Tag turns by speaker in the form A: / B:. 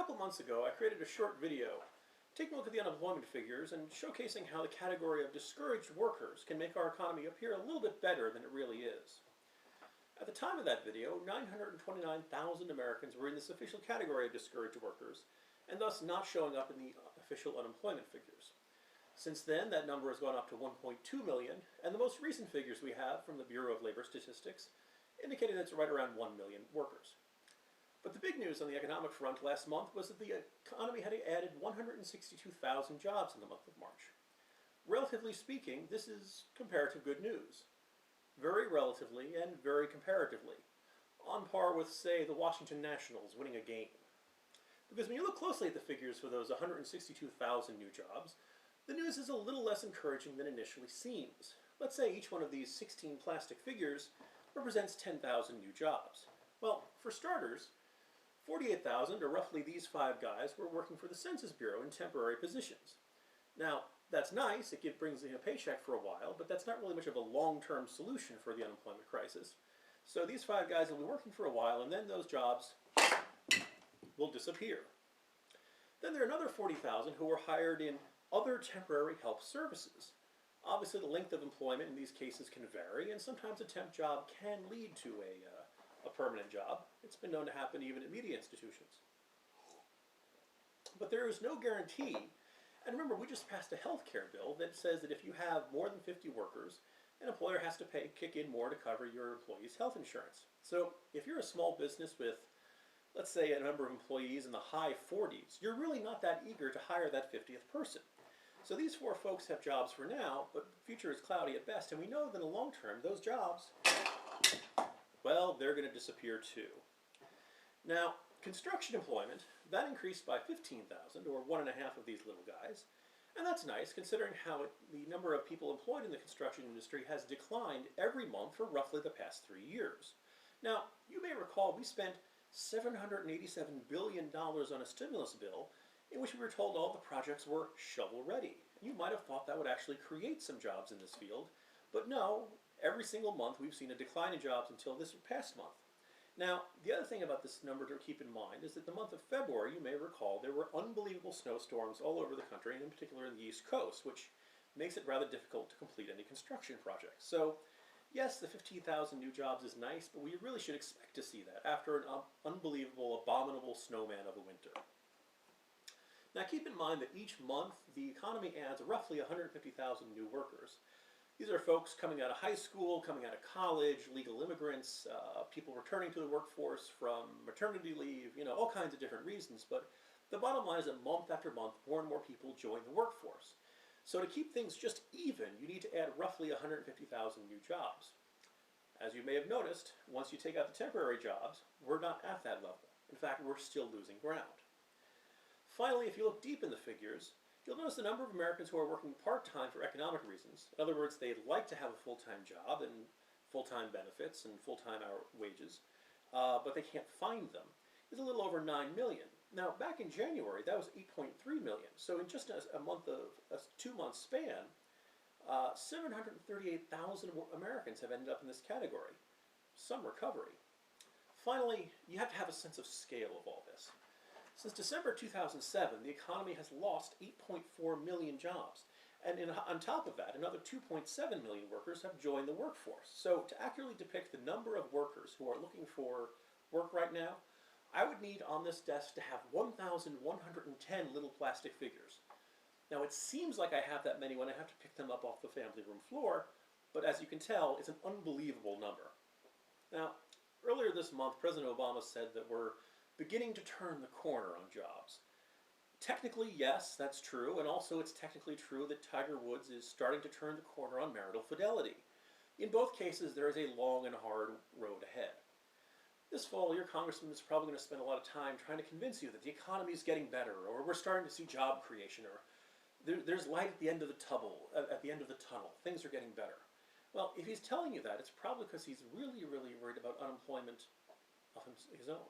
A: couple months ago, I created a short video taking a look at the unemployment figures and showcasing how the category of discouraged workers can make our economy appear a little bit better than it really is. At the time of that video, 929,000 Americans were in this official category of discouraged workers, and thus not showing up in the official unemployment figures. Since then, that number has gone up to 1.2 million, and the most recent figures we have from the Bureau of Labor Statistics indicating that it's right around 1 million workers. But the big news on the economic front last month was that the economy had added 162,000 jobs in the month of March. Relatively speaking, this is comparative good news. Very relatively and very comparatively. On par with, say, the Washington Nationals winning a game. Because when you look closely at the figures for those 162,000 new jobs, the news is a little less encouraging than initially seems. Let's say each one of these 16 plastic figures represents 10,000 new jobs. Well, for starters, 48,000, or roughly these 5 guys, were working for the Census Bureau in temporary positions. Now, that's nice, it brings in a paycheck for a while, but that's not really much of a long-term solution for the unemployment crisis. So these 5 guys will be working for a while, and then those jobs will disappear. Then there are another 40,000 who were hired in other temporary help services. Obviously, the length of employment in these cases can vary, and sometimes a temp job can lead to a permanent job. It's been known to happen even at media institutions. But there is no guarantee, and remember, we just passed a health care bill that says that if you have more than 50 workers, an employer has to kick in more to cover your employees' health insurance. So if you're a small business with, let's say, a number of employees in the high 40s, you're really not that eager to hire that 50th person. So these 4 folks have jobs for now, but the future is cloudy at best, and we know that in the long term, those jobs, well, they're going to disappear too. Now, construction employment, that increased by 15,000, or 1.5 of these little guys, and that's nice considering how the number of people employed in the construction industry has declined every month for roughly the past 3 years. Now, you may recall we spent $787 billion on a stimulus bill in which we were told all the projects were shovel-ready. You might have thought that would actually create some jobs in this field, but no, every single month we've seen a decline in jobs until this past month. Now, the other thing about this number to keep in mind is that the month of February, you may recall, there were unbelievable snowstorms all over the country, and in particular in the East Coast, which makes it rather difficult to complete any construction projects. So, yes, the 15,000 new jobs is nice, but we really should expect to see that after an unbelievable, abominable snowman of a winter. Now keep in mind that each month the economy adds roughly 150,000 new workers. These are folks coming out of high school, coming out of college, legal immigrants, people returning to the workforce from maternity leave, all kinds of different reasons. But the bottom line is that month after month, more and more people join the workforce. So to keep things just even, you need to add roughly 150,000 new jobs. As you may have noticed, once you take out the temporary jobs, we're not at that level. In fact, we're still losing ground. Finally, if you look deep in the figures, you'll notice the number of Americans who are working part-time for economic reasons. In other words, they'd like to have a full-time job and full-time benefits and full-time hour wages, but they can't find them, is a little over 9 million. Now, back in January, that was 8.3 million. So in just a 2-month span, 738,000 Americans have ended up in this category. Some recovery. Finally, you have to have a sense of scale of all this. Since December 2007, the economy has lost 8.4 million jobs. And on top of that, another 2.7 million workers have joined the workforce. So to accurately depict the number of workers who are looking for work right now, I would need on this desk to have 1,110 little plastic figures. Now it seems like I have that many when I have to pick them up off the family room floor, but as you can tell, it's an unbelievable number. Now, earlier this month, President Obama said that we're beginning to turn the corner on jobs. Technically, yes, that's true, and also it's technically true that Tiger Woods is starting to turn the corner on marital fidelity. In both cases, there is a long and hard road ahead. This fall, your congressman is probably going to spend a lot of time trying to convince you that the economy is getting better, or we're starting to see job creation, or there's light at the end of the tunnel. Things are getting better. Well, if he's telling you that, it's probably because he's really, really worried about unemployment of his own.